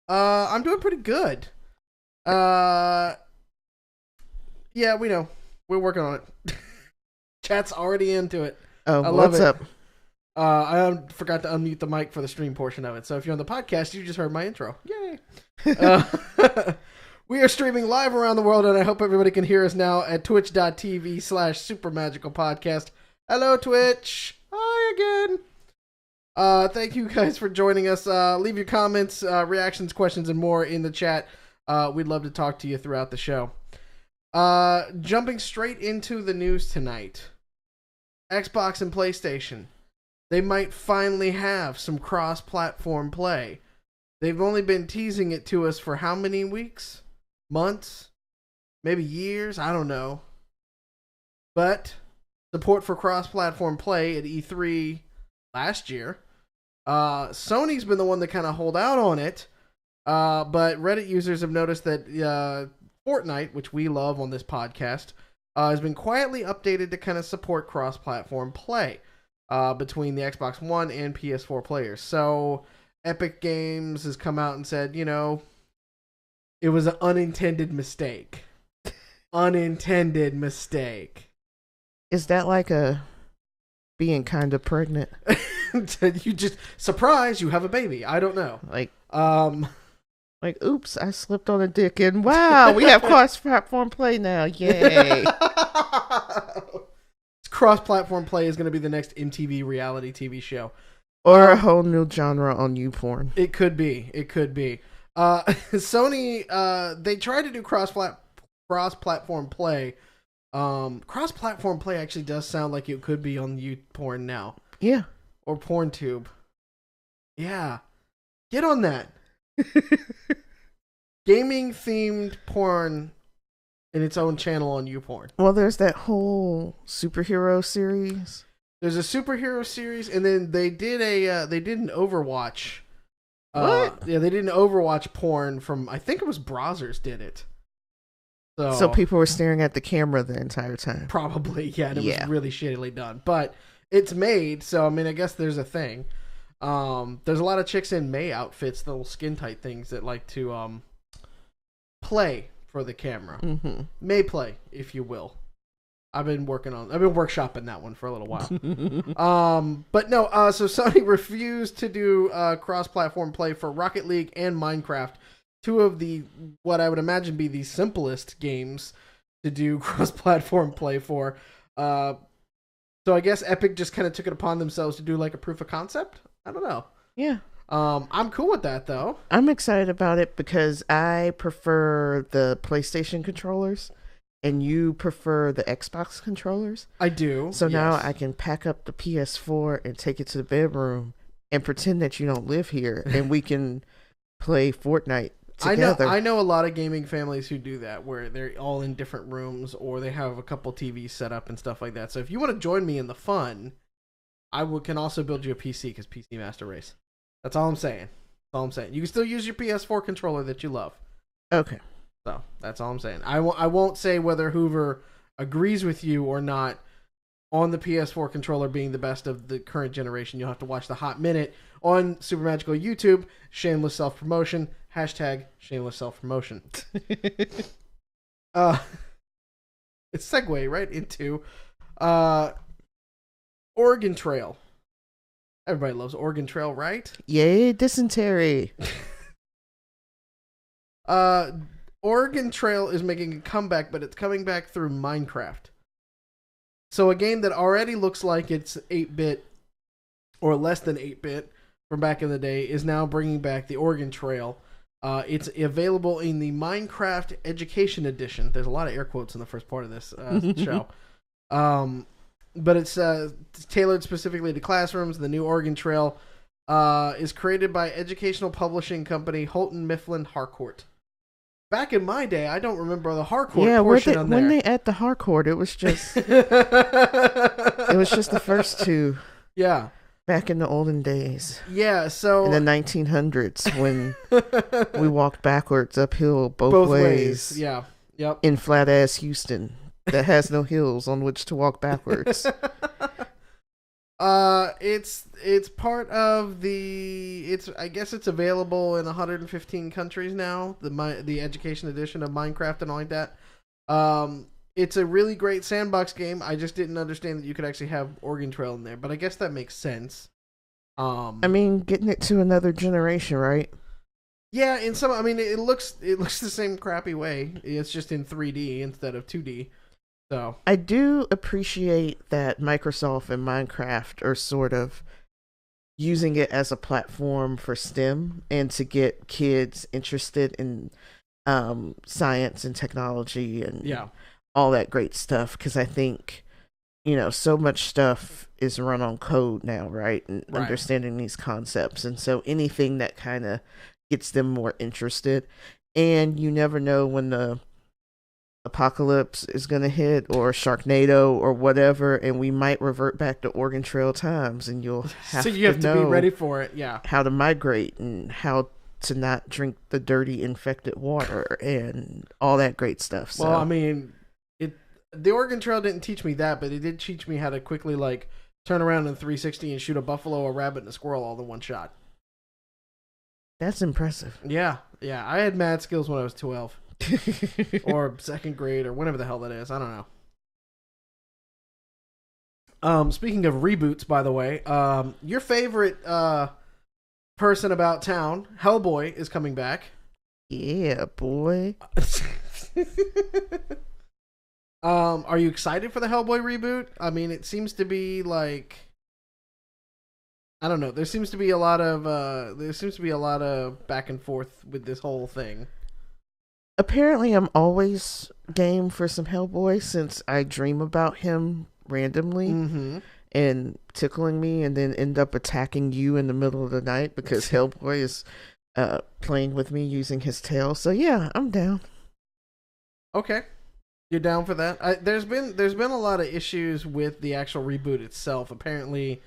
I'm doing pretty good. Uh, yeah, we know. We're working on it. Chat's already into it. I Oh, love what's it. up? I forgot to unmute the mic for the stream portion of it. So if you're on the podcast, you just heard my intro. Yay! Uh, we are streaming live around the world, and I hope everybody can hear us now at twitch.tv/supermagicalpodcast. Hello, Twitch. Hi again. Thank you guys for joining us. Leave your comments, reactions, questions, and more in the chat. We'd love to talk to you throughout the show. Jumping straight into the news tonight. Xbox and PlayStation. They might finally have some cross-platform play. They've only been teasing it to us for how many weeks? Months? Maybe years? I don't know. But support for cross-platform play at E3 last year. Sony's been the one to kind of hold out on it. But Reddit users have noticed that Fortnite, which we love on this podcast, has been quietly updated to kind of support cross-platform play between the Xbox One and PS4 players. So Epic Games has come out and said, it was an unintended mistake. Unintended mistake. Is that like a being kind of pregnant? You just surprise, you have a baby. I don't know. Like, oops, I slipped on a dick, and wow, we have cross-platform play now. Yay! Cross-platform play is going to be the next MTV reality TV show. Or a whole new genre on YouPorn. It could be. It could be. Sony, they tried to do cross-platform play. Cross-platform play actually does sound like it could be on YouPorn now. Yeah. Or PornTube. Yeah. Get on that. Gaming-themed porn in its own channel on YouPorn. Well, there's that whole superhero series. There's a superhero series, and then they did an Overwatch. What? Yeah, they did an Overwatch porn from, I think it was Brazzers did it. So people were staring at the camera the entire time. Probably, yeah, and it was really shittily done. But it's made, so I mean, I guess there's a thing. There's a lot of chicks in May outfits, the little skin tight things that like to play for the camera. Mm-hmm. May play, if you will. I've been workshopping that one for a little while. But no, so Sony refused to do cross-platform play for Rocket League and Minecraft, two of the what I would imagine be the simplest games to do cross-platform play for. So I guess Epic just kind of took it upon themselves to do like a proof of concept. I don't know. Yeah. I'm cool with that though. I'm excited about it because I prefer the PlayStation controllers and you prefer the Xbox controllers. I do. So now I can pack up the PS4 and take it to the bedroom and pretend that you don't live here and we can play Fortnite together. I know a lot of gaming families who do that, where they're all in different rooms or they have a couple TVs set up and stuff like that. So if you want to join me in the fun, can also build you a PC because PC Master Race. That's all I'm saying. That's all I'm saying. You can still use your PS4 controller that you love. Okay. So that's all I'm saying. I won't say whether Hoover agrees with you or not on the PS4 controller being the best of the current generation. You'll have to watch the Hot Minute on Super Magical YouTube. Shameless self-promotion. Hashtag shameless self-promotion. It's segue right into Oregon Trail. Everybody loves Oregon Trail, right? Yay, dysentery. Oregon Trail is making a comeback, but it's coming back through Minecraft. So a game that already looks like it's 8-bit or less than 8-bit from back in the day is now bringing back the Oregon Trail. It's available in the Minecraft Education Edition. There's a lot of air quotes in the first part of this show. But it's tailored specifically to classrooms. The new Oregon Trail is created by educational publishing company Houghton Mifflin Harcourt. Back in my day, I don't remember the Harcourt portion on there. When they add the Harcourt, it was just the first two. Yeah. Back in the olden days. Yeah, so in the 1900s when we walked backwards uphill both ways. Yeah. Yep. In flat ass Houston that has no hills on which to walk backwards. It's part of it's I guess it's available in 115 countries now. The education edition of Minecraft and all like that. It's a really great sandbox game. I just didn't understand that you could actually have Oregon Trail in there, but I guess that makes sense. I mean, getting it to another generation, right? Yeah, in some, I mean, it looks the same crappy way. It's just in 3D instead of 2D. So I do appreciate that Microsoft and Minecraft are sort of using it as a platform for STEM and to get kids interested in science and technology and yeah, all that great stuff. Because I think, so much stuff is run on code now, right? And Right. understanding these concepts. And so anything that kind of gets them more interested. And you never know when the apocalypse is going to hit or Sharknado or whatever, and we might revert back to Oregon Trail times, and you'll have so you have to be know ready for it. Yeah. how to migrate and how to not drink the dirty infected water and all that great stuff. So Well, I mean, the Oregon Trail didn't teach me that, but it did teach me how to quickly like turn around in 360 and shoot a buffalo, a rabbit, and a squirrel all in one shot. that's impressive. Yeah, yeah. I had mad skills when I was 12 or second grade or whenever the hell that is. I don't know. Speaking of reboots, by the way, your favorite person about town, Hellboy, is coming back. Yeah, boy. Are you excited for the Hellboy reboot? I mean, it seems to be like, I don't know. There seems to be a lot of back and forth with this whole thing. Apparently, I'm always game for some Hellboy since I dream about him randomly. Mm-hmm. And tickling me and then end up attacking you in the middle of the night because Hellboy is playing with me using his tail. So yeah, I'm down. Okay. You're down for that? There's been a lot of issues with the actual reboot itself. Apparently,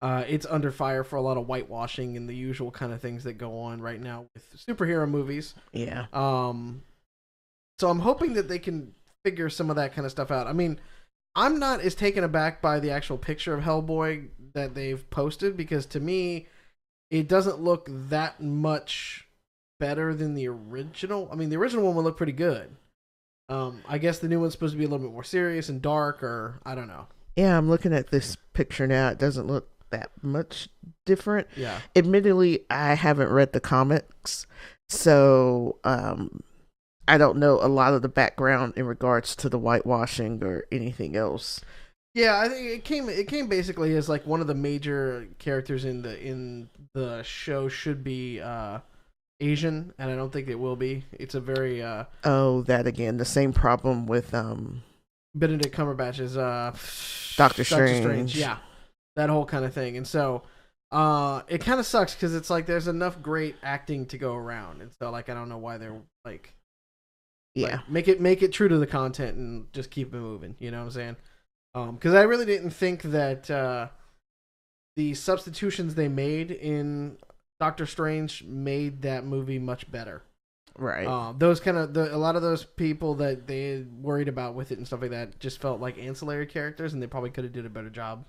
it's under fire for a lot of whitewashing and the usual kind of things that go on right now with superhero movies. Yeah. So I'm hoping that they can figure some of that kind of stuff out. I mean, I'm not as taken aback by the actual picture of Hellboy that they've posted because to me, it doesn't look that much better than the original. I mean, the original one would look pretty good. I guess the new one's supposed to be a little bit more serious and dark, or I don't know. Yeah, I'm looking at this picture now. It doesn't look that much different. Yeah. Admittedly, I haven't read the comics, so I don't know a lot of the background in regards to the whitewashing or anything else. Yeah, I think it came basically as like one of the major characters in the show should be Asian, and I don't think it will be. It's a very that again, the same problem with Benedict Cumberbatch's Doctor Strange. Yeah, that whole kind of thing, and so it kind of sucks because it's like there's enough great acting to go around, and so like I don't know why they're like. Yeah, like, make it true to the content and just keep it moving. You know what I'm saying? Because I really didn't think that the substitutions they made in Doctor Strange made that movie much better. right. Those kind of a lot of those people that they worried about with it and stuff like that just felt like ancillary characters, and they probably could have did a better job.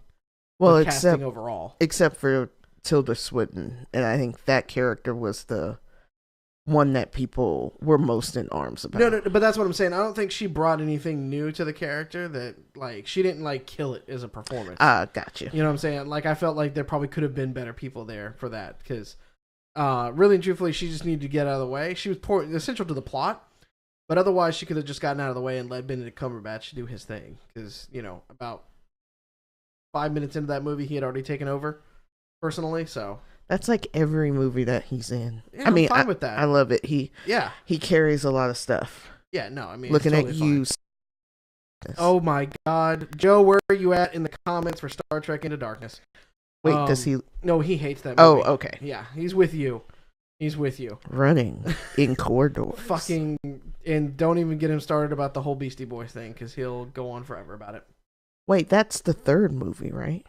Well, casting overall, except for Tilda Swinton, and I think that character was the one that people were most in arms about. No, but that's what I'm saying. I don't think she brought anything new to the character that, like, she didn't, like, kill it as a performance. Gotcha. You know what I'm saying? Like, I felt like there probably could have been better people there for that, because really and truthfully, she just needed to get out of the way. She was essential to the plot, but otherwise she could have just gotten out of the way and let Benedict Cumberbatch do his thing, because, about 5 minutes into that movie, he had already taken over, personally, so... That's like every movie that he's in. Yeah, I'm fine with that. I love it. He carries a lot of stuff. Yeah, no, I mean, looking totally at you. Fine. Oh my God, Joe, where are you at in the comments for Star Trek Into Darkness? Wait, does he? No, he hates that movie. Oh, okay. Yeah, he's with you. He's with you. Running in corridors. Fucking, and don't even get him started about the whole Beastie Boys thing, because he'll go on forever about it. Wait, that's the third movie, right?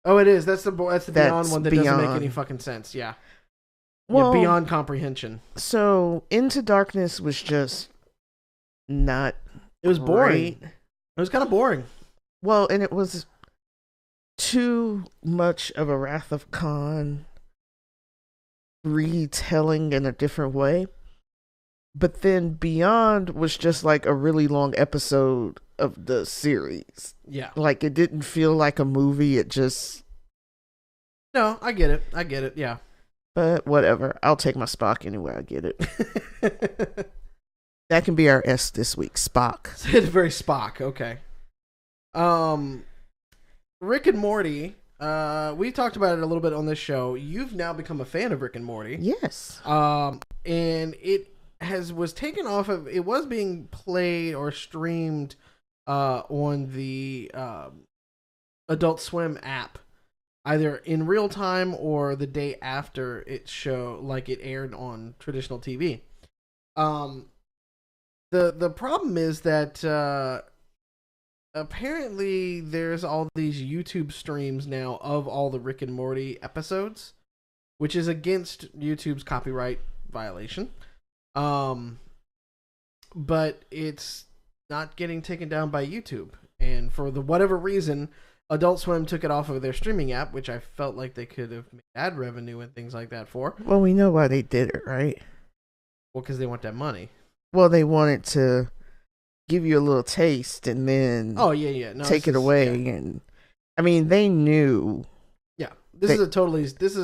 Oh, it is. That's the Beyond one that doesn't make any fucking sense. Yeah. Well, yeah, beyond comprehension. So, Into Darkness was just not. It was boring. It was kind of boring. Well, and it was too much of a Wrath of Khan retelling in a different way. But then Beyond was just like a really long episode of the series. Yeah. Like, it didn't feel like a movie. It just... No, I get it, yeah. But whatever. I'll take my Spock anywhere I get it. That can be our S this week, Spock. It's very Spock, okay. Rick and Morty, we talked about it a little bit on this show. You've now become a fan of Rick and Morty. Yes. And it was taken off of, it was being played or streamed on the Adult Swim app, either in real time or the day after it aired on traditional TV. The problem is that apparently there's all these YouTube streams now of all the Rick and Morty episodes, which is against YouTube's copyright violation. But it's not getting taken down by YouTube, and for whatever reason, Adult Swim took it off of their streaming app, which I felt like they could have made ad revenue and things like that for. Well, we know why they did it, right? Well, because they want that money. Well, they wanted to give you a little taste and then take it away. Yeah. And I mean, they knew. Yeah, this is a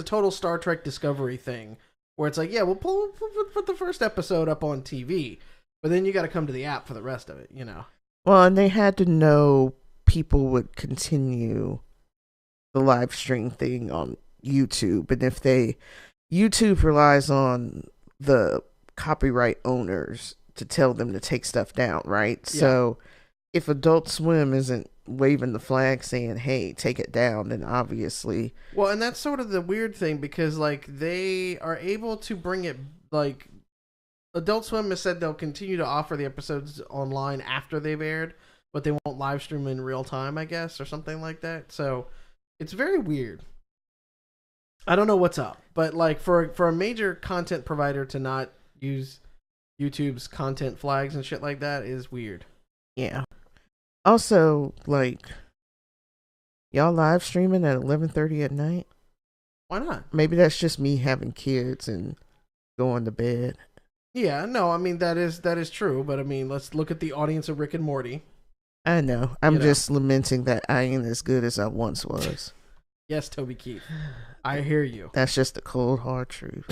total Star Trek Discovery thing, where it's like, yeah, we'll put the first episode up on TV, but then you got to come to the app for the rest of it, you know. Well, and they had to know people would continue the live stream thing on YouTube, and if YouTube relies on the copyright owners to tell them to take stuff down, right? Yeah. So if Adult Swim isn't waving the flag saying, hey, take it down, then obviously... Well, and that's sort of the weird thing, because like they are able to bring it, like Adult Swim has said they'll continue to offer the episodes online after they've aired, but they won't live stream in real time, I guess, or something like that. So it's very weird. I don't know what's up, but like for a major content provider to not use YouTube's content flags and shit like that is weird. Yeah. Also, like, y'all live streaming at 11:30 at night? Why not? Maybe that's just me having kids and going to bed. Yeah, no, I mean that is true, but I mean, let's look at the audience of Rick and Morty. I know. I'm just lamenting that I ain't as good as I once was. Yes, Toby Keith. I hear you. That's just the cold hard truth.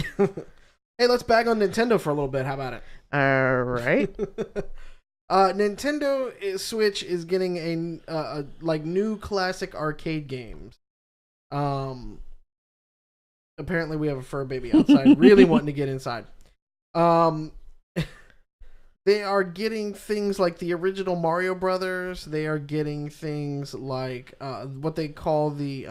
Hey, let's bag on Nintendo for a little bit. How about it? All right. Nintendo Switch is getting a like new classic arcade games. Apparently we have a fur baby outside, really wanting to get inside. They are getting things like the original Mario Brothers. They are getting things like what they call the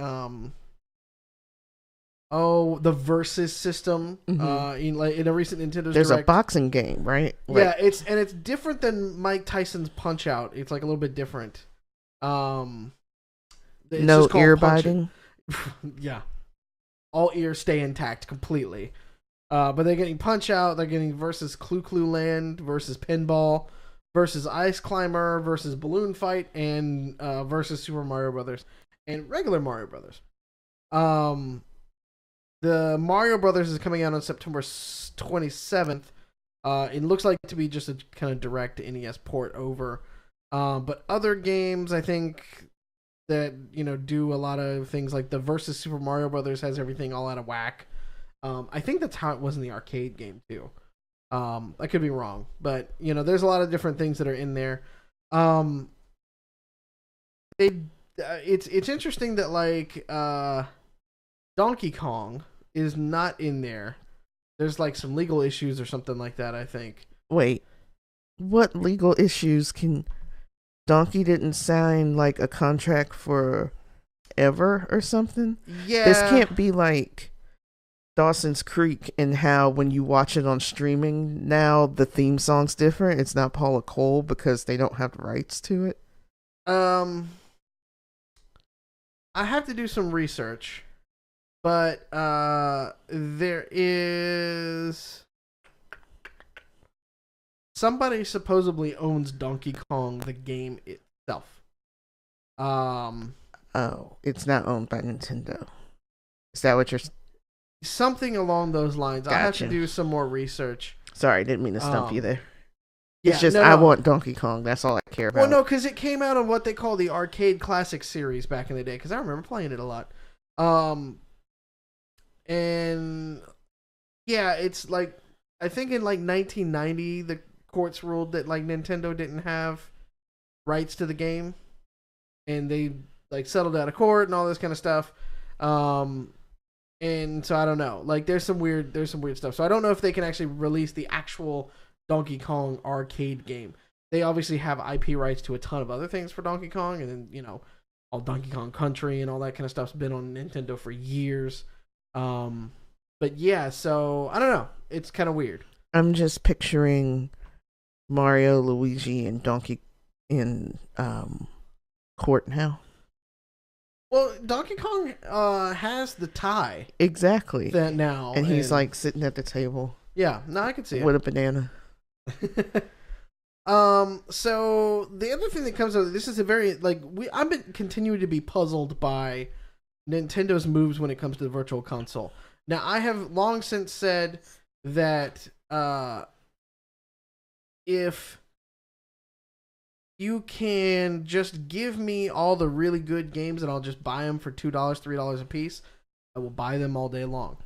Versus system. Mm-hmm. In a recent Nintendo There's Direct. A boxing game, right? Yeah, it's different than Mike Tyson's Punch Out. It's like a little bit different. No ear biting. Yeah, all ears stay intact completely. But they're getting Punch Out. They're getting versus Clue Land, versus Pinball, versus Ice Climber, versus Balloon Fight, and versus Super Mario Brothers and regular Mario Brothers. The Mario Brothers is coming out on September 27th. It looks like to be just a kind of direct NES port over. But other games, I think that do a lot of things like the versus Super Mario Brothers has everything all out of whack. I think that's how it was in the arcade game too. I could be wrong, but there's a lot of different things that are in there. It's interesting that like Donkey Kong is not in there. There's like some legal issues or something like that, I think. Wait, what legal issues? Donkey didn't sign like a contract for ever or something? Yeah. This can't be like Dawson's Creek and how when you watch it on streaming now the theme song's different. It's not Paula Cole because they don't have the rights to it. I have to do some research, but there is somebody supposedly owns Donkey Kong the game itself. Oh, it's not owned by Nintendo. Is that what you're? Something along those lines. I have to Gotcha. do some more research. Sorry, didn't mean to stump you there. Yeah, It's just no, I no. want Donkey Kong. That's all I care about. Well, no, because it came out on what they call the Arcade Classic series back in the day. Because I remember playing it a lot. And yeah, it's like I think in like 1990 the courts ruled that like Nintendo didn't have rights to the game, and they like settled out of court and all this kind of stuff. And so I don't know. Like there's some weird stuff. So I don't know if they can actually release the actual Donkey Kong arcade game. They obviously have IP rights to a ton of other things for Donkey Kong, and then all Donkey Kong Country and all that kind of stuff's been on Nintendo for years. But yeah, so I don't know. It's kind of weird. I'm just picturing Mario, Luigi, and Donkey in court now. Well, Donkey Kong has the tie Exactly. that now, and he's like sitting at the table. Yeah, no, I can see it with a banana. So the other thing that comes out, this is a very I've been continuing to be puzzled by Nintendo's moves when it comes to the Virtual Console. Now, I have long since said that if you can just give me all the really good games and I'll just buy them for $2, $3 a piece, I will buy them all day long.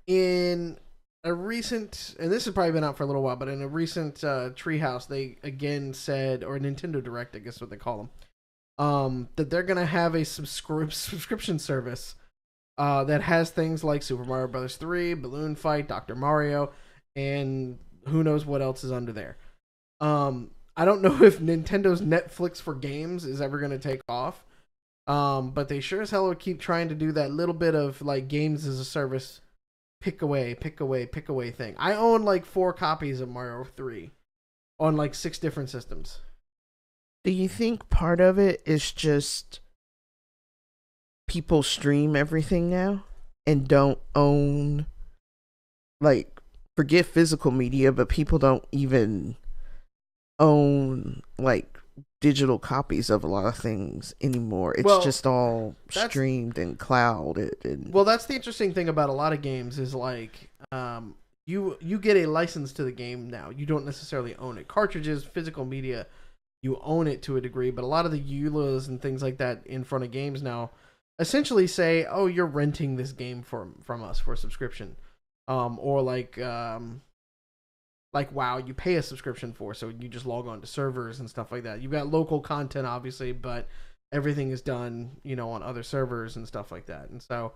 In a recent, and this has probably been out for a little while, but in a recent Treehouse, they again said, or Nintendo Direct, I guess is what they call them, that they're going to have a subscription service that has things like Super Mario Bros. 3, Balloon Fight, Dr. Mario, and who knows what else is under there. I don't know if Nintendo's Netflix for games is ever going to take off, but they sure as hell will keep trying to do that little bit of like games as a service, pick away thing. I own like 4 copies of Mario 3 on like 6 different systems. Do you think part of it is just people stream everything now and don't own, like, forget physical media, but people don't even own like digital copies of a lot of things anymore? It's just all streamed and clouded. And well, that's the interesting thing about a lot of games is like you get a license to the game now. You don't necessarily own it. Cartridges, physical media, you own it to a degree, but a lot of the EULAs and things like that in front of games now essentially say, oh, you're renting this game from us for a subscription. Or like WoW, you pay a subscription for, so you just log on to servers and stuff like that. You've got local content, obviously, but everything is done, on other servers and stuff like that. And so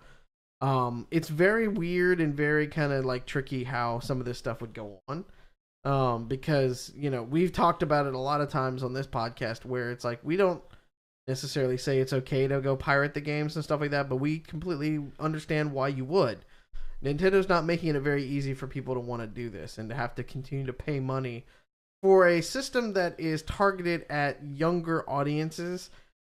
it's very weird and very kind of like tricky how some of this stuff would go on. Because, we've talked about it a lot of times on this podcast where it's like we don't necessarily say it's okay to go pirate the games and stuff like that, but we completely understand why you would. Nintendo's not making it very easy for people to want to do this and to have to continue to pay money for a system that is targeted at younger audiences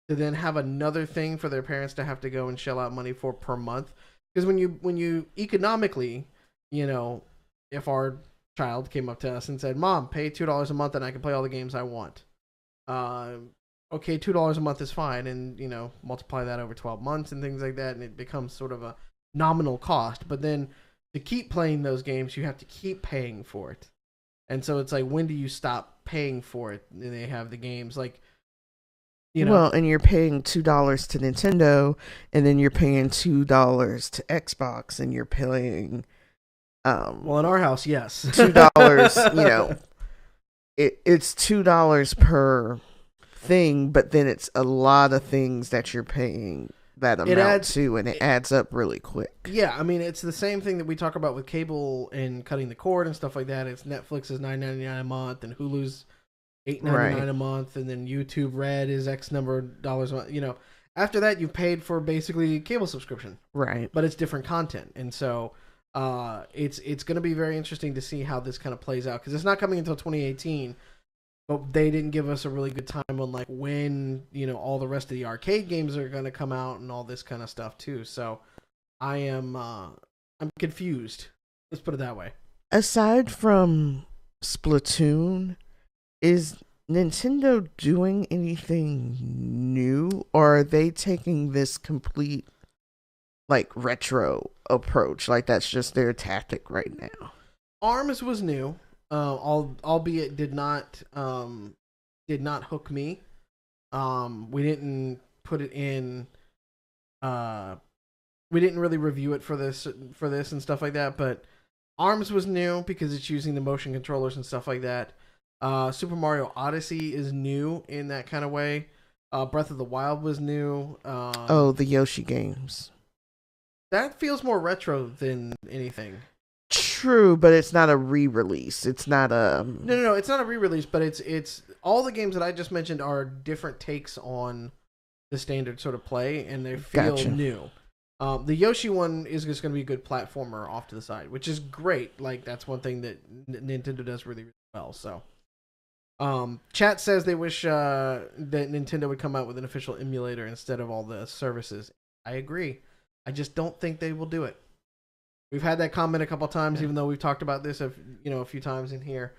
to then have another thing for their parents to have to go and shell out money for per month. Because when you economically, if our child came up to us and said, "Mom, pay $2 a month and I can play all the games I want." Okay, $2 a month is fine, and multiply that over 12 months and things like that, and it becomes sort of a nominal cost. But then to keep playing those games, you have to keep paying for it. And so it's like, when do you stop paying for it? And they have the games like, well, and you're paying $2 to Nintendo, and then you're paying $2 to Xbox, and you're paying well, in our house, yes, $2. It's $2 per thing, but then it's a lot of things that you're paying that amount to, and it adds up really quick. Yeah, I mean, it's the same thing that we talk about with cable and cutting the cord and stuff like that. It's Netflix is $9.99 a month, and Hulu's $8.99 a month, and then YouTube Red is X number of dollars a month. After that, you've paid for basically cable subscription, right? But it's different content, and so it's going to be very interesting to see how this kind of plays out, because it's not coming until 2018. But they didn't give us a really good time on like when all the rest of the arcade games are going to come out and all this kind of stuff too. So I'm confused. Let's put it that way. Aside from Splatoon, is Nintendo doing anything new, or are they taking this complete like retro approach? Like that's just their tactic right now. Arms was new, albeit did not hook me. We didn't put it in. We didn't really review it for this and stuff like that. But Arms was new because it's using the motion controllers and stuff like that. Super Mario Odyssey is new in that kind of way. Breath of the Wild was new. The Yoshi games. That feels more retro than anything. True, but it's not a re-release. It's not a No. It's not a re-release, but it's all the games that I just mentioned are different takes on the standard sort of play, and they feel new. The Yoshi one is just going to be a good platformer off to the side, which is great. Like that's one thing that Nintendo does really, really well. So, chat says they wish that Nintendo would come out with an official emulator instead of all the services. I agree. I just don't think they will do it. We've had that comment a couple times, even though we've talked about this a few times in here,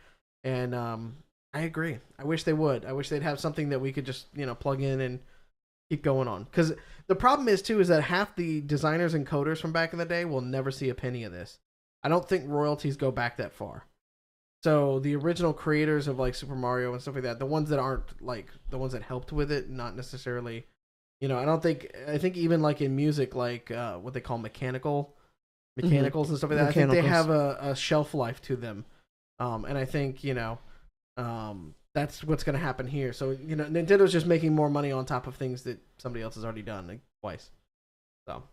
and I agree. I wish they would. I wish they'd have something that we could just plug in and keep going on. Because the problem is that half the designers and coders from back in the day will never see a penny of this. I don't think royalties go back that far. So the original creators of like Super Mario and stuff like that, the ones that aren't like the ones that helped with it, not necessarily. I think even like in music, like what they call mechanicals and stuff like that. I think they have a shelf life to them, and I think that's what's going to happen here. So Nintendo's just making more money on top of things that somebody else has already done like, twice. So,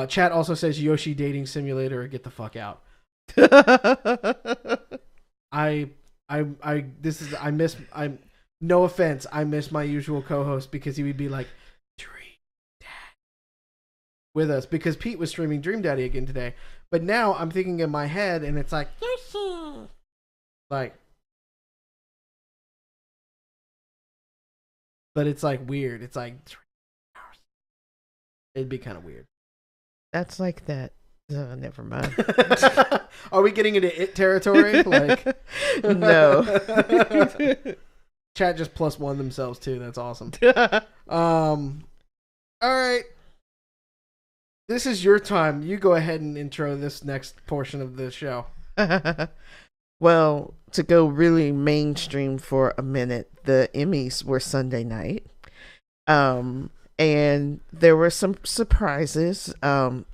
chat also says Yoshi dating simulator. Get the fuck out. No offense. I miss my usual co-host because he would be like, with us because Pete was streaming Dream Daddy again today. But now I'm thinking in my head and it's like, but it's like weird. It's like, it'd be kind of weird. That's like that. Never mind. Are we getting into it territory? Like, no. Chat just +1 themselves too. That's awesome. All right. This is your time. You go ahead and intro this next portion of the show. Well, to go really mainstream for a minute, the Emmys were Sunday night. And there were some surprises,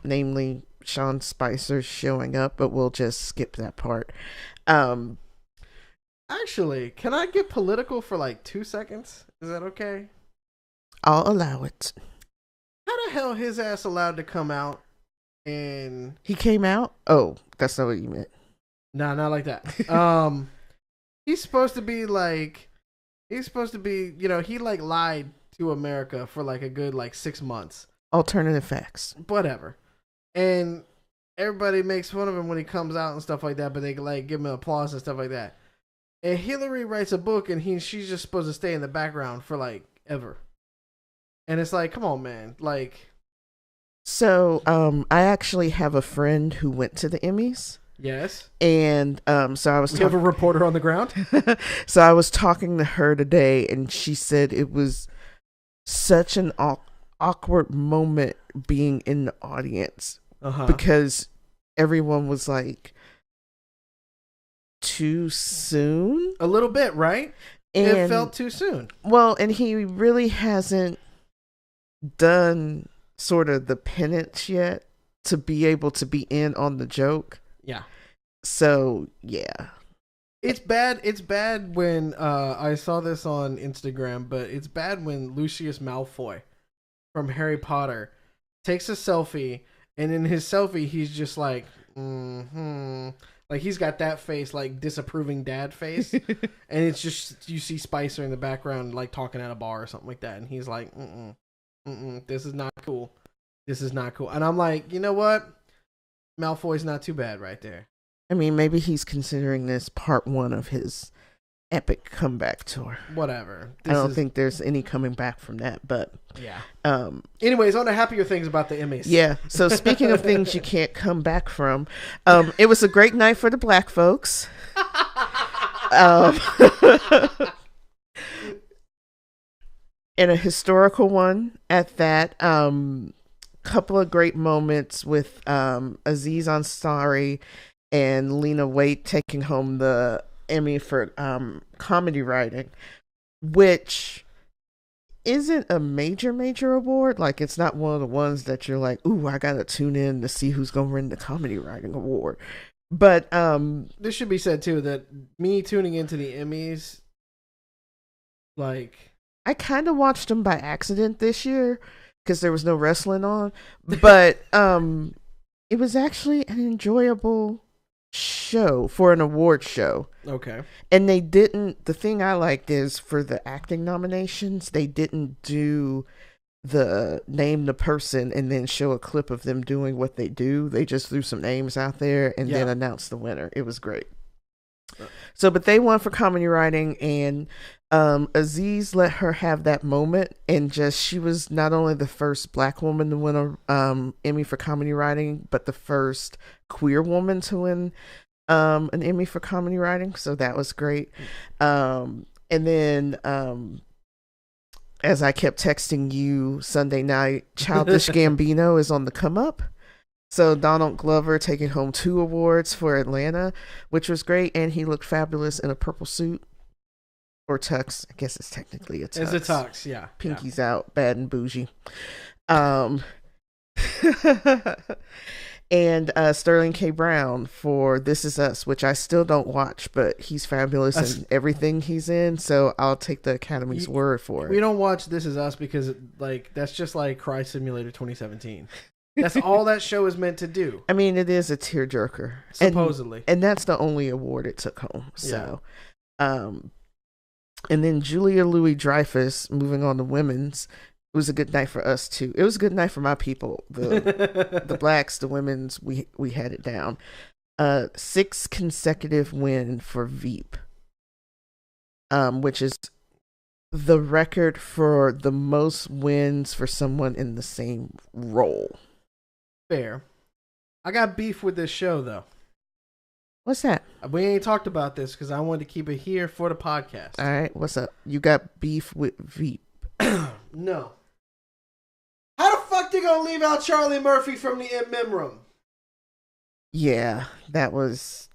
namely Sean Spicer showing up, but we'll just skip that part. Actually, can I get political for like 2 seconds? Is that okay? I'll allow it. How the hell his ass allowed to come out and... He came out? Oh, that's not what you meant. No, not like that. He's supposed to be, he like lied to America for like a good like 6 months. Alternative facts. Whatever. And everybody makes fun of him when he comes out and stuff like that, but they like give him applause and stuff like that. And Hillary writes a book and she's just supposed to stay in the background for like ever. And it's like, come on, man. Like, so I actually have a friend who went to the Emmys. Yes. And so I was we have a reporter on the ground. So I was talking to her today, and she said it was such an awkward moment being in the audience because everyone was like, too soon? A little bit, right? And it felt too soon. Well, and he really hasn't done sort of the penance yet to be able to be in on the joke. Yeah. So yeah, it's bad when I saw this on Instagram, but it's bad when Lucius Malfoy from Harry Potter takes a selfie, and in his selfie he's just like like he's got that face, like disapproving dad face. And it's just, you see Spicer in the background like talking at a bar or something like that, and he's like this is not cool. This is not cool. And I'm like, you know what? Malfoy's not too bad right there. I mean, maybe he's considering this part 1 of his epic comeback tour. Whatever. I don't think there's any coming back from that, but yeah. Anyways, on to happier things about the Emmys. Yeah. So speaking of things you can't come back from, it was a great night for the black folks. And a historical one at that. Couple of great moments with Aziz Ansari and Lena Waithe taking home the Emmy for comedy writing, which isn't a major award. Like, it's not one of the ones that you're like, ooh, I gotta tune in to see who's gonna win the comedy writing award. But this should be said too that me tuning into the Emmys, like, I kind of watched them by accident this year because there was no wrestling on, but it was actually an enjoyable show for an award show. Okay. And they didn't, the thing I liked is for the acting nominations, they didn't do the name the person and then show a clip of them doing what they do. They just threw some names out there and then announced the winner. It was great. So, but they won for comedy writing, and Aziz let her have that moment, and just, she was not only the first Black woman to win a Emmy for comedy writing, but the first queer woman to win an Emmy for comedy writing. So that was great. And then as I kept texting you Sunday night, Childish Gambino is on the come up. So Donald Glover taking home 2 awards for Atlanta, which was great, and he looked fabulous in a purple suit or tux. I guess it's technically a tux. It's a tux, yeah. Pinky's out, bad and bougie. And Sterling K. Brown for This Is Us, which I still don't watch, but he's fabulous in everything he's in, so I'll take the Academy's word for it. We don't watch This Is Us because, like, that's just like Cry Simulator 2017. That's all that show is meant to do. I mean, it is a tearjerker, supposedly, and that's the only award it took home. So, and then Julia Louis-Dreyfus, moving on to women's. It was a good night for us too. It was a good night for my people, the blacks, the women's. We had it down. 6 consecutive win for Veep, which is the record for the most wins for someone in the same role. Fair. I got beef with this show, though. What's that? We ain't talked about this because I wanted to keep it here for the podcast. All right, what's up? You got beef with Veep? No. How the fuck they gonna leave out Charlie Murphy from the In Memoriam? Yeah, that was...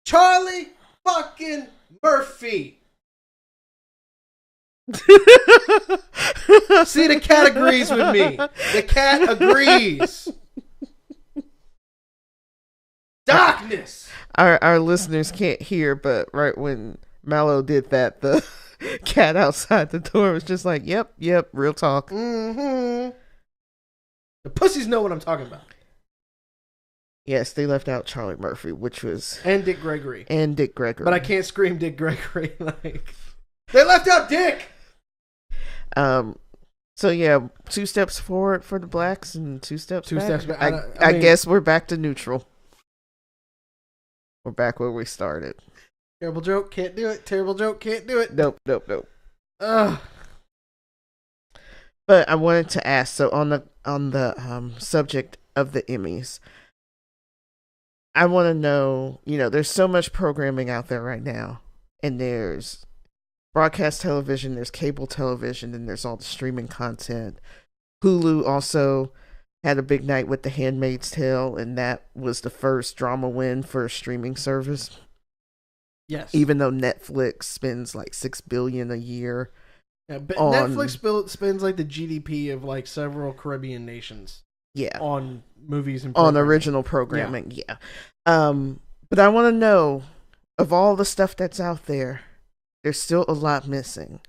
Charlie fucking Murphy. See, the cat agrees with me. The cat agrees. Darkness. Our listeners can't hear, but right when Mallow did that, the cat outside the door was just like, yep, real talk. Mm-hmm. The pussies know what I'm talking about. Yes, they left out Charlie Murphy, which was... And Dick Gregory. But I can't scream Dick Gregory. Like, they left out Dick! So yeah, 2 steps forward for the blacks and 2 steps back. Steps back. I guess we're back to neutral. We're back where we started. Terrible joke, can't do it. Terrible joke, can't do it. Nope. Ugh. But I wanted to ask, so on the subject of the Emmys, I want to know, there's so much programming out there right now, and there's broadcast television, there's cable television, and there's all the streaming content. Hulu also had a big night with The Handmaid's Tale, and that was the first drama win for a streaming service. Yes. Even though Netflix spends like $6 billion a year. Yeah, but Netflix spends like the GDP of like several Caribbean nations. Yeah. On movies and on original programming. Yeah. But I want to know, of all the stuff that's out there, there's still a lot missing.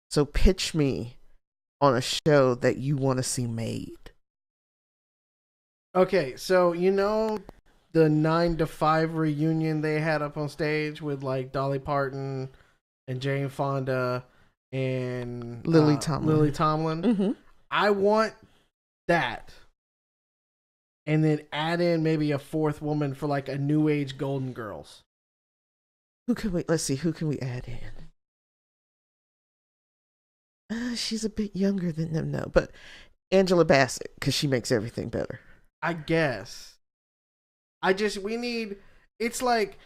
So pitch me on a show that you want to see made. Okay, so the 9 to 5 reunion they had up on stage with like Dolly Parton and Jane Fonda and Lily Tomlin. Mm-hmm. I want that. And then add in maybe a 4th woman for like a new age Golden Girls. Who can we add in? She's a bit younger than them, no, but Angela Bassett, because she makes everything better. I guess. It's like,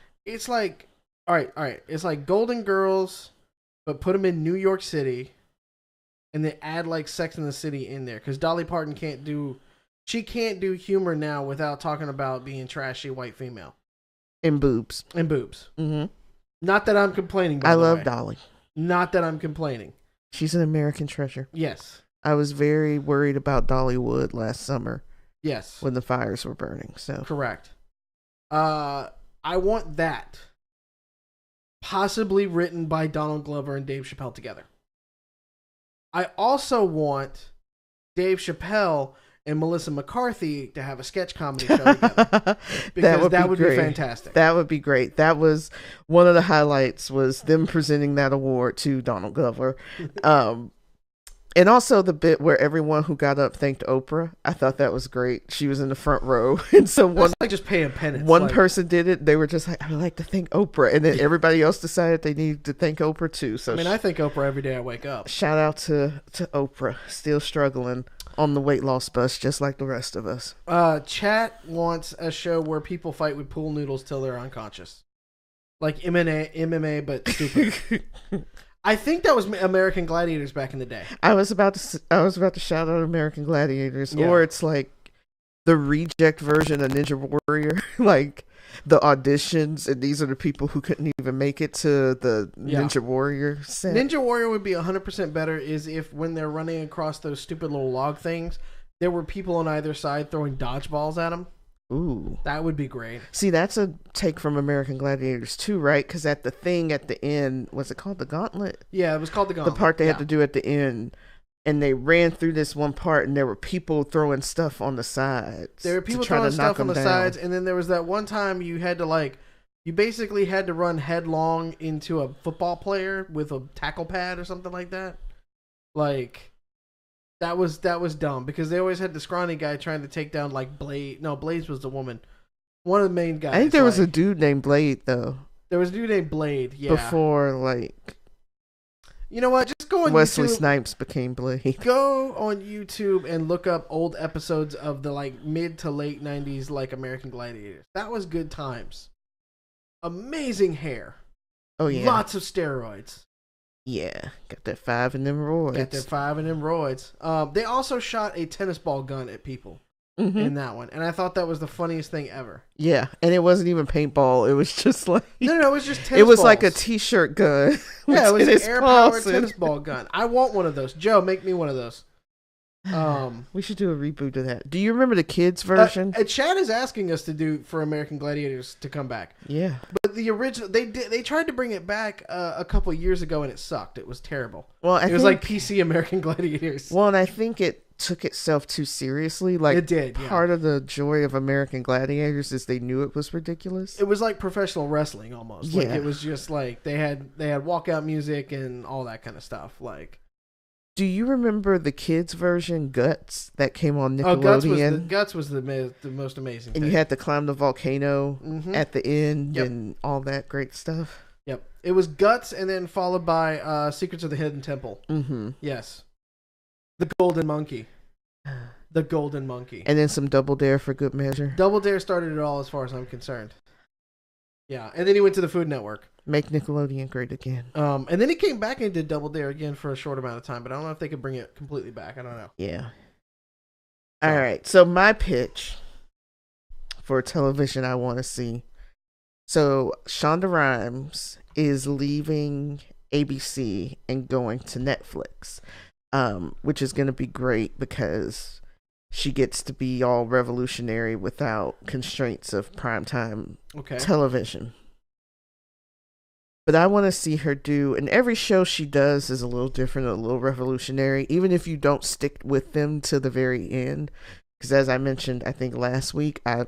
all right. It's like Golden Girls, but put them in New York City. and then add like Sex and the City in there, because Dolly Parton can't do humor now without talking about being trashy white female And boobs. Mm-hmm. Not that I'm complaining. I love Dolly. Not that I'm complaining. She's an American treasure. Yes. I was very worried about Dollywood last summer. Yes. When the fires were burning. So correct. I want that possibly written by Donald Glover and Dave Chappelle together. I also want Dave Chappelle and Melissa McCarthy to have a sketch comedy show together. Because that would be fantastic. That would be great. That was one of the highlights, was them presenting that award to Donald Glover. And also the bit where everyone who got up thanked Oprah. I thought that was great. She was in the front row. And so that's like just paying penance. One person did it. They were just like, I would like to thank Oprah. And then everybody else decided they needed to thank Oprah too. So I thank Oprah every day I wake up. Shout out to Oprah. Still struggling on the weight loss bus, just like the rest of us. Chat wants a show where people fight with pool noodles till they're unconscious. Like MMA but stupid. I think that was American Gladiators back in the day. I was about to shout out American Gladiators, or it's like the reject version of Ninja Warrior, like the auditions, and these are the people who couldn't even make it to the Ninja Warrior set. Ninja Warrior would be 100% better is if when they're running across those stupid little log things, there were people on either side throwing dodgeballs at them. Ooh, that would be great. See, that's a take from American Gladiators too, right? Because at the thing at the end, was it called the Gauntlet? Yeah, it was called the Gauntlet. The part they had to do at the end, and they ran through this one part, and there were people throwing stuff on the sides. There were people throwing stuff on the sides, and then there was that one time you had to you basically had to run headlong into a football player with a tackle pad or something like that. Like. That was dumb, because they always had the scrawny guy trying to take down Blade. No, Blaze was the woman. One of the main guys. I think there was a dude named Blade though. There was a dude named Blade, yeah. Before you know what? Just go on Wesley YouTube. Snipes became Blade. Go on YouTube and look up old episodes of the mid to late 90s American Gladiators. That was good times. Amazing hair. Oh yeah. Lots of steroids. Yeah, got that 5 in them roids. They also shot a tennis ball gun at people in that one, and I thought that was the funniest thing ever. Yeah, and it wasn't even paintball. It was just no, it was just tennis It was balls. like a t-shirt gun. Yeah, it was an air-powered tennis ball gun. I want one of those. Joe, make me one of those. We should do a reboot of that. Do you remember the kids version? Chad is asking us to do for American Gladiators to come back. Yeah, but the original they tried to bring it back a couple years ago, and it sucked. It was terrible. Well, it was like PC American Gladiators. Well, and I think it took itself too seriously. It did. Part of the joy of American Gladiators is they knew it was ridiculous. It was like professional wrestling almost. Yeah. It was just they had walkout music and all that kind of stuff. Do you remember the kids version, Guts, that came on Nickelodeon? Oh, Guts was the most amazing thing. And you had to climb the volcano at the end and all that great stuff. Yep. It was Guts, and then followed by Secrets of the Hidden Temple. Mm-hmm. Yes. The Golden Monkey. The Golden Monkey. And then some Double Dare for good measure. Double Dare started it all as far as I'm concerned. Yeah. And then he went to the Food Network. Make Nickelodeon great again. And then he came back and did Double Dare again for a short amount of time, but I don't know if they could bring it completely back. I don't know. Yeah. All right. So my pitch for television I want to see. So Shonda Rhimes is leaving ABC and going to Netflix, which is going to be great because she gets to be all revolutionary without constraints of primetime television. But I want to see her do, and every show she does is a little different, a little revolutionary, even if you don't stick with them to the very end. Because as I mentioned, I think last week, I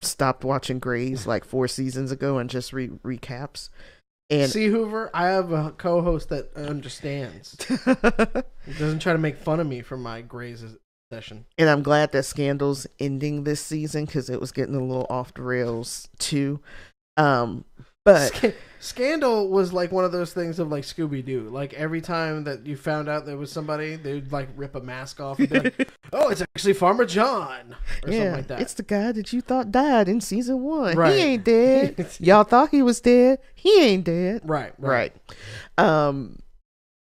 stopped watching Grey's 4 seasons ago and just recaps. And see, Hoover, I have a co-host that understands. He doesn't try to make fun of me for my Grey's session. And I'm glad that Scandal's ending this season because it was getting a little off the rails too. But Scandal was one of those things of Scooby-Doo. Every time that you found out there was somebody, they'd rip a mask off and be like, oh, it's actually Farmer John. Or something like that. It's the guy that you thought died in season 1. Right. He ain't dead. Y'all thought he was dead. He ain't dead. Right.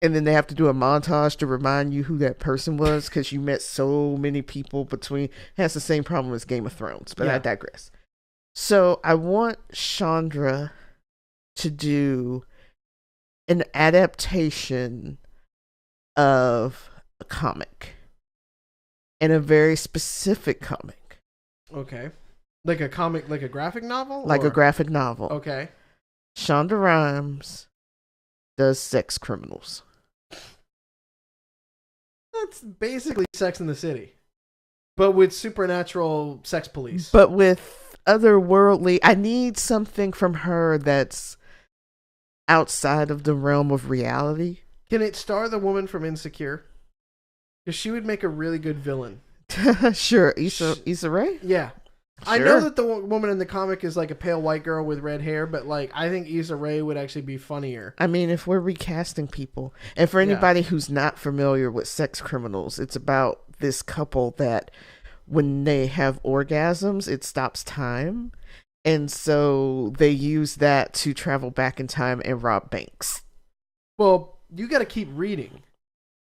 And then they have to do a montage to remind you who that person was because you met so many people between. It has the same problem as Game of Thrones, but I digress. So I want Chandra to do an adaptation of a comic, and a very specific comic. Okay. Like a comic, like a graphic novel? Like a graphic novel. Okay. Shonda Rhimes does sex criminals. That's basically Sex in the City, but with supernatural sex police. But with otherworldly, I need something from her that's outside of the realm of reality. Can it star the woman from Insecure? Because she would make a really good villain. Sure, Issa Rae? Yeah. Sure. I know that the woman in the comic is like a pale white girl with red hair, but like I think Issa Rae would actually be funnier. I mean, if we're recasting people, and for anybody who's not familiar with sex criminals, it's about this couple that when they have orgasms, it stops time. And so they use that to travel back in time and rob banks. Well, you got to keep reading.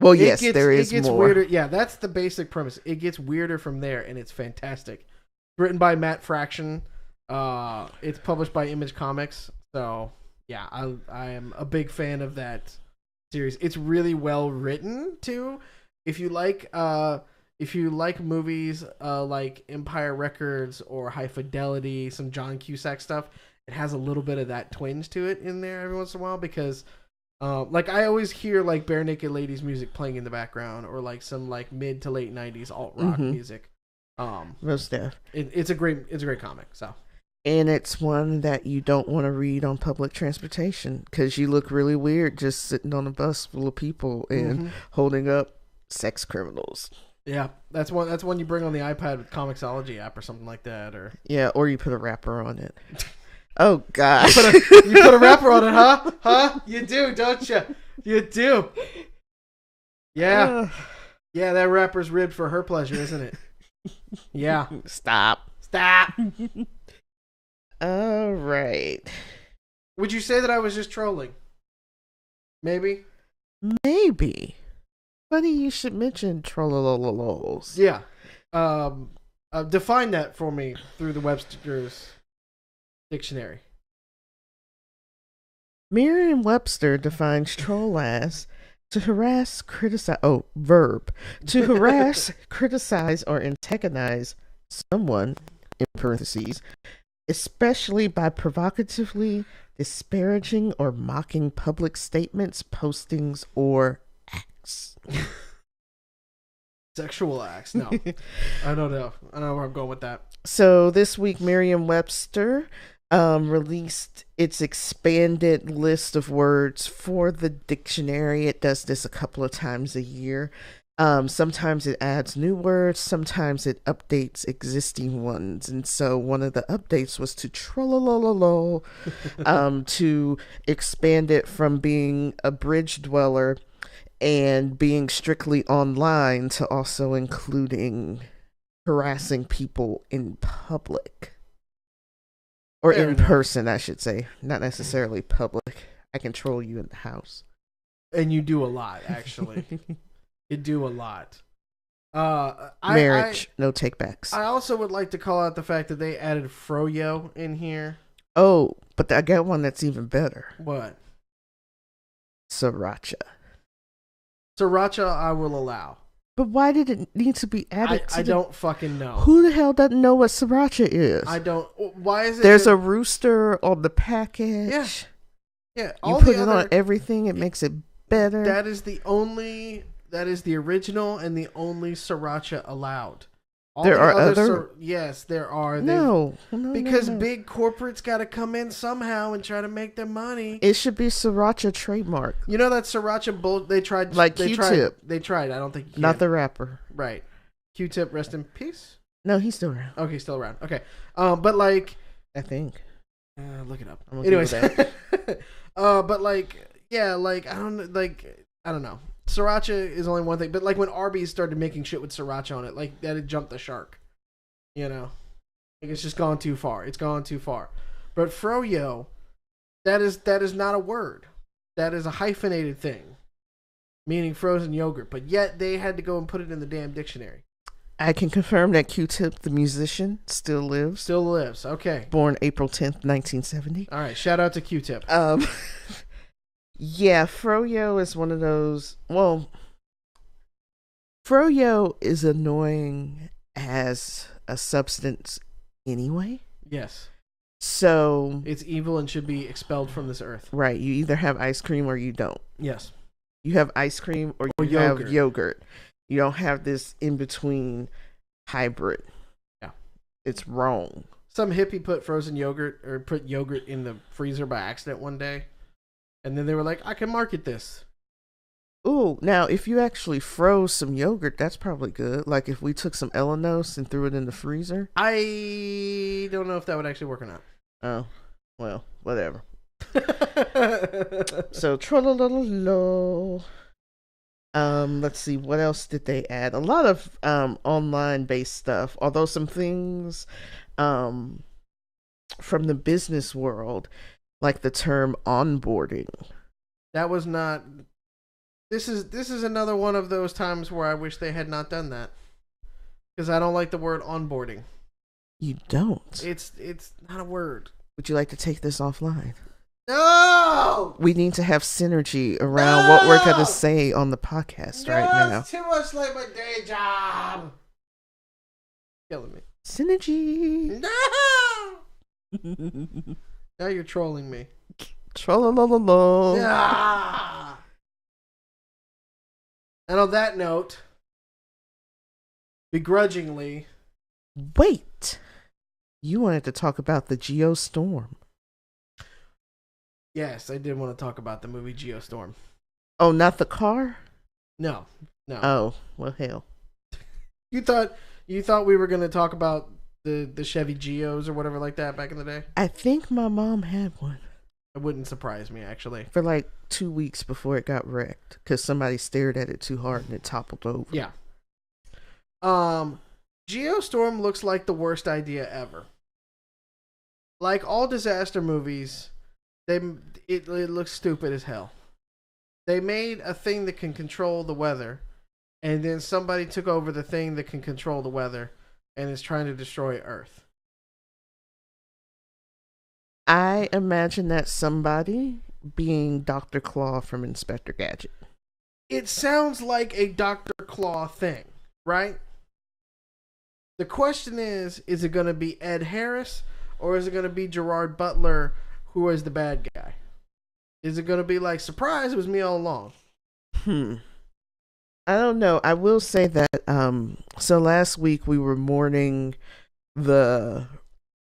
Well, yes, there is more. Weirder. Yeah, that's the basic premise. It gets weirder from there, and it's fantastic. Written by Matt Fraction. It's published by Image Comics. So, yeah, I am a big fan of that series. It's really well written, too. If you like movies like Empire Records or High Fidelity, some John Cusack stuff, it has a little bit of that twinge to it in there every once in a while because... like I always hear like Bare Naked Ladies music playing in the background, or like some like mid to late 90s alt rock music. Most def. It's a great comic. So, and it's one that you don't want to read on public transportation because you look really weird just sitting on a bus full of people and holding up sex criminals. Yeah, that's one you bring on the iPad with Comixology app or something like that, or or you put a wrapper on it. Oh gosh! You put a wrapper on it, huh? Huh? You do, don't you? You do. Yeah, yeah. That wrapper's ribbed for her pleasure, isn't it? Yeah. Stop. All right. Would you say that I was just trolling? Maybe. Funny you should mention trollololos. Yeah. Define that for me through the Webster's Dictionary. Merriam-Webster defines troll as to harass, criticize. Oh, verb. To harass, criticize, or antagonize someone, in parentheses, especially by provocatively disparaging or mocking public statements, postings, or acts. Sexual acts. No. I don't know. I don't know where I'm going with that. So this week, Merriam-Webster released its expanded list of words for the dictionary. It does this a couple of times a year. Sometimes it adds new words, sometimes it updates existing ones. And so one of the updates was to trollolololo, to expand it from being a bridge dweller and being strictly online to also including harassing people in public. Or in person, I should say. Not necessarily public. I control you in the house. And you do a lot, actually. You do a lot. Marriage, no takebacks. I also would like to call out the fact that they added froyo in here. Oh, but I got one that's even better. What? Sriracha. Sriracha I will allow. But why did it need to be added I don't fucking know. Who the hell doesn't know what sriracha is? I don't. Why is it? There's a rooster on the package. Yeah. Yeah. You put it on everything. It makes it better. That is the original and the only sriracha allowed. There are other. Yes, there are. No, because big corporates got to come in somehow and try to make their money. It should be sriracha trademark. You know that sriracha bull? They tried like Q-tip. They tried. I don't think not the rapper. Right. Q-tip, rest in peace. No, he's still around. Okay, still around. Okay. But like, I think. Look it up. Anyways. But like, yeah, like I don't know. Sriracha is only one thing, but like when Arby's started making shit with sriracha on it, like that had jumped the shark. You know, like it's just gone too far. It's gone too far. But froyo, that is not a word. That is a hyphenated thing. meaning frozen yogurt, but yet they had to go and put it in the damn dictionary. I can confirm that Q-Tip, the musician, still lives. Still lives. Okay. Born April 10th, 1970. All right. Shout out to Q-Tip. Yeah, Froyo is one of those. Well, Froyo is annoying as a substance anyway. Yes. So it's evil and should be expelled from this earth. Right. You either have ice cream or you don't. Yes. You have ice cream or you have yogurt. You don't have this in between hybrid. Yeah. It's wrong. Some hippie put frozen yogurt or put yogurt in the freezer by accident one day. And then they were like, I can market this. Ooh, now if you actually froze some yogurt, that's probably good. Like if we took some Elenos and threw it in the freezer. I don't know if that would actually work or not. Oh, well, whatever. So, trollololo. Let's see, what else did they add? A lot of online based stuff, although some things from the business world, like the term onboarding. That was not. This is another one of those times where I wish they had not done that, because I don't like the word onboarding. You don't? It's not a word. Would you like to take this offline? No! We need to have synergy around what we're going to say on the podcast right now. It's too much like my day job. Killing me. Synergy. No! Now you're trolling me. Trollololo. Yeah. And on that note, begrudgingly. Wait. You wanted to talk about the Geostorm. Yes, I did want to talk about the movie Geostorm. Oh, not the car? No. Oh, well, hell. You thought we were going to talk about the Chevy Geos or whatever like that back in the day? I think my mom had one. It wouldn't surprise me, actually. For like 2 weeks before it got wrecked, because somebody stared at it too hard and it toppled over. Yeah. Geostorm looks like the worst idea ever. Like all disaster movies, it looks stupid as hell. They made a thing that can control the weather, and then somebody took over the thing that can control the weather and is trying to destroy Earth. I imagine that somebody being Dr. Claw from Inspector Gadget. It sounds like a Dr. Claw thing, right? The question is it going to be Ed Harris or is it going to be Gerard Butler, who is the bad guy? Is it going to be like, surprise, it was me all along? I don't know. I will say that, so last week we were mourning the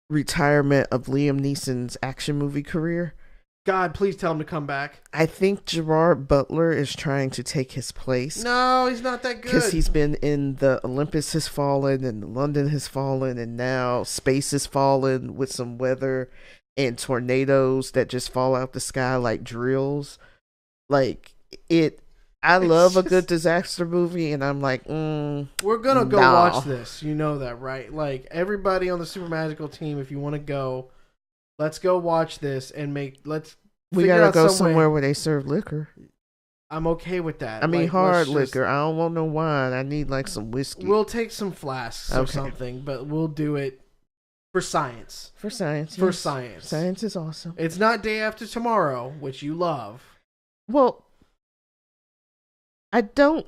retirement of Liam Neeson's action movie career. God, please tell him to come back. I think Gerard Butler is trying to take his place. No, he's not that good. Because he's been in the Olympus Has Fallen and London Has Fallen and now Space Has Fallen with some weather and tornadoes that just fall out the sky like drills. Like, I love a good disaster movie, and I'm like, we're gonna go watch this. You know that, right? Like, everybody on the Super Magical team, if you want to go, let's go watch this and we gotta go somewhere where they serve liquor. I'm okay with that. I mean, hard liquor. I don't want no wine. I need like some whiskey. We'll take some flasks or something, but we'll do it for science. For science. For yes. science. Science is awesome. It's not Day After Tomorrow, which you love. Well, I don't.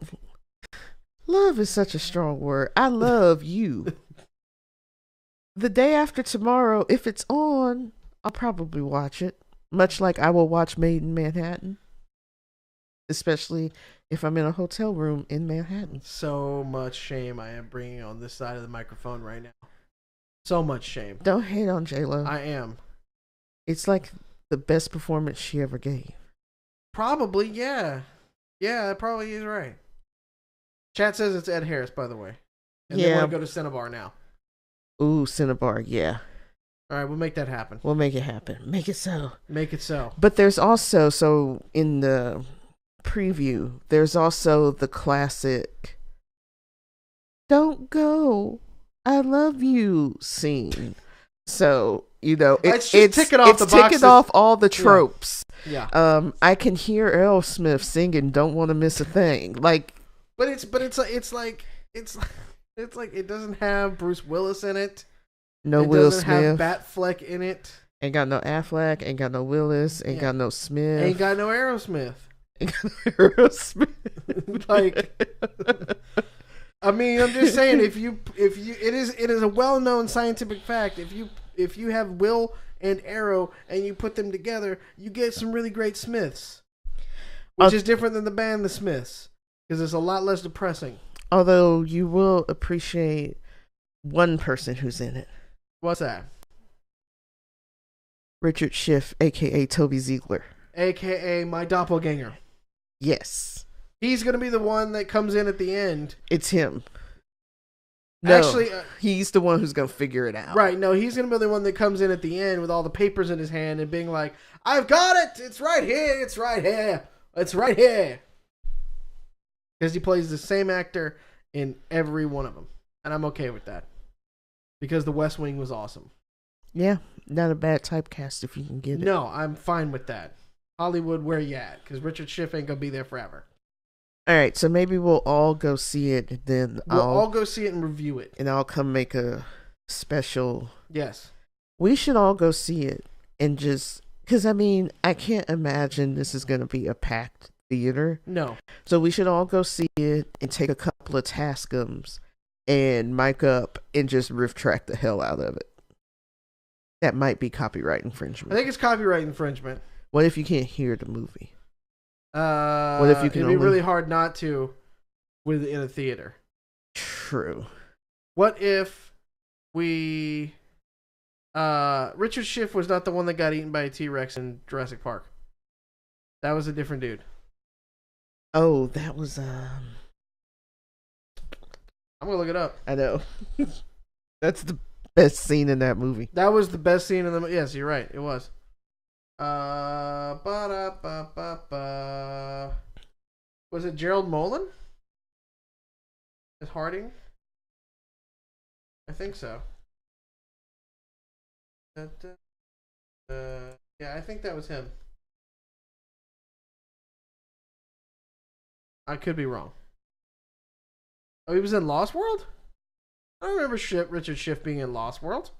Love is such a strong word. I love you. The Day After Tomorrow, if it's on, I'll probably watch it. Much like I will watch Made in Manhattan. Especially if I'm in a hotel room in Manhattan. So much shame I am bringing on this side of the microphone right now. So much shame. Don't hate on J-Lo. I am. It's like the best performance she ever gave. Probably, yeah. Yeah, that probably is right. Chat says it's Ed Harris, by the way. And they want to go to Cinnabar now. Ooh, Cinnabar, yeah. All right, we'll make that happen. We'll make it happen. Make it so. Make it so. But there's also, so in the preview, there's also the classic "Don't go, I love you" scene. So, you know, it's ticking off all the tropes Yeah. I can hear Aerosmith singing "Don't Want to Miss a Thing." Like, but it's like it doesn't have Bruce Willis in it. No it Will doesn't Smith. have Batfleck in it. Ain't got no Affleck. Ain't got no Willis. Ain't got no Smith. Ain't got no Aerosmith. Ain't got no Aerosmith. Like, I mean, I'm just saying, if you, it is a well-known scientific fact. If you have Will and Arrow and you put them together, you get some really great Smiths, which is different than the band The Smiths, because it's a lot less depressing. Although you will appreciate one person who's in it. What's that? Richard Schiff, aka Toby Ziegler, aka my doppelganger. Yes, he's gonna be the one that comes in at the end. It's him. No, actually, he's the one who's gonna figure it out. Right? No, he's gonna be the one that comes in at the end with all the papers in his hand and being like, "I've got it. It's right here. It's right here. It's right here." Because he plays the same actor in every one of them, and I'm okay with that. Because The West Wing was awesome. Yeah, not a bad typecast if you can get it. No, I'm fine with that. Hollywood, where you at? Because Richard Schiff ain't gonna be there forever. All right, so maybe we'll all go see it, and then We'll all go see it and review it. And I'll come make a special. Yes. We should all go see it and just, because I mean, I can't imagine this is going to be a packed theater. No. So we should all go see it and take a couple of Tascums and mic up and just riff track the hell out of it. That might be copyright infringement. I think it's copyright infringement. What if you can't hear the movie? What if you can? It'd be really hard not to, in a theater. True. What if we? Richard Schiff was not the one that got eaten by a T-Rex in Jurassic Park. That was a different dude. Oh, that was I'm gonna look it up. I know. That's the best scene in that movie. That was the best scene in the. Yes, you're right. It was. Was it Gerald Molen? Is Harding? I think so. Yeah, I think that was him. I could be wrong. Oh, he was in Lost World? I don't remember Richard Schiff being in Lost World.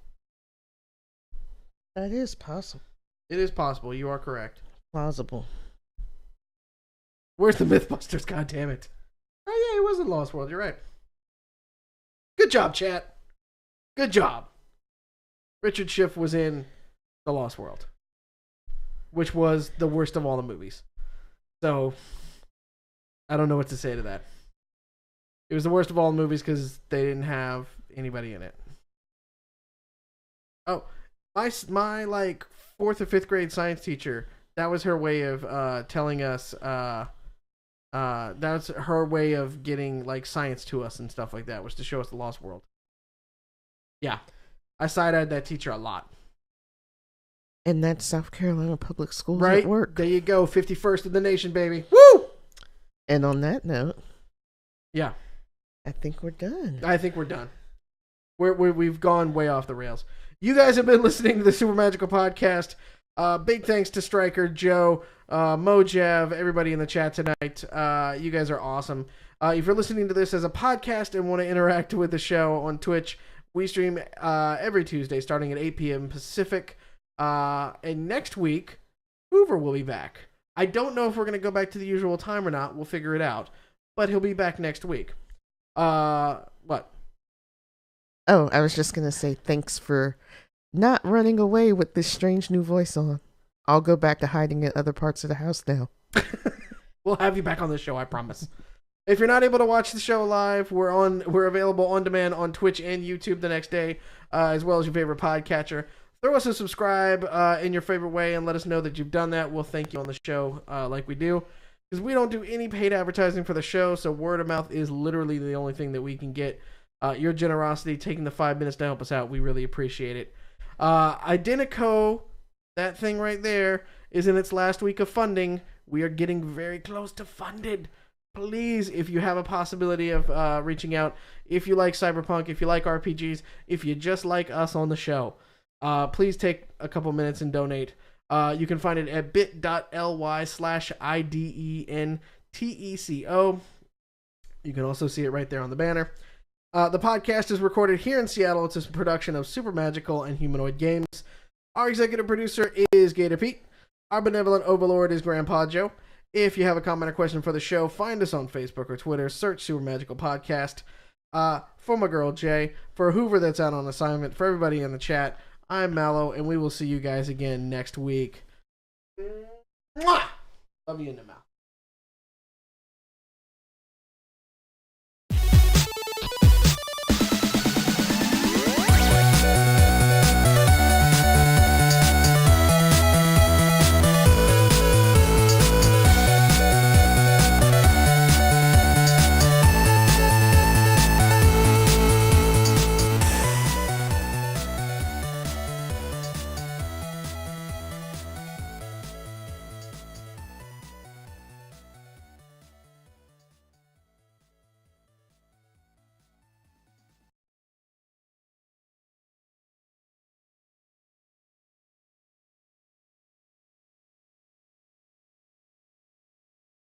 That is possible. It is possible. You are correct. Plausible. Where's the Mythbusters? God damn it. Oh, yeah, he was in Lost World. You're right. Good job, chat. Good job. Richard Schiff was in The Lost World, which was the worst of all the movies. So, I don't know what to say to that. It was the worst of all the movies because they didn't have anybody in it. Oh, my like 4th or 5th grade science teacher, that was her way of telling us that's her way of getting like science to us and stuff like that, was to show us the Lost World. Yeah. I side-eyed that teacher a lot. And that's South Carolina Public Schools right? at work. There you go. 51st in the nation, baby. Woo! And on that note, yeah, I think we're done. I think we're done. We've gone way off the rails. You guys have been listening to the Super Magical Podcast. Big thanks to Stryker, Joe, Mojav, everybody in the chat tonight. You guys are awesome. If you're listening to this as a podcast and want to interact with the show on Twitch, we stream every Tuesday starting at 8 p.m. Pacific. And next week, Hoover will be back. I don't know if we're going to go back to the usual time or not. We'll figure it out. But he'll be back next week. What? Oh, I was just going to say thanks for not running away with this strange new voice on. I'll go back to hiding in other parts of the house now. We'll have you back on the show, I promise. If you're not able to watch the show live, we're available on demand on Twitch and YouTube the next day, as well as your favorite podcatcher. Throw us a subscribe in your favorite way and let us know that you've done that. We'll thank you on the show like we do. Because we don't do any paid advertising for the show, so word of mouth is literally the only thing that we can get. Your generosity, taking the 5 minutes to help us out, we really appreciate it. Identico, that thing right there, is in its last week of funding. We are getting very close to funded. Please, if you have a possibility of reaching out, if you like Cyberpunk, if you like RPGs, if you just like us on the show, please take a couple minutes and donate. You can find it at bit.ly/IDENTECO. You can also see it right there on the banner. The podcast is recorded here in Seattle. It's a production of Super Magical and Humanoid Games. Our executive producer is Gator Pete. Our benevolent overlord is Grandpa Joe. If you have a comment or question for the show, find us on Facebook or Twitter. Search Super Magical Podcast. For my girl Jay, for Hoover that's out on assignment, for everybody in the chat, I'm Mallow, and we will see you guys again next week. Mwah! Love you in the mouth.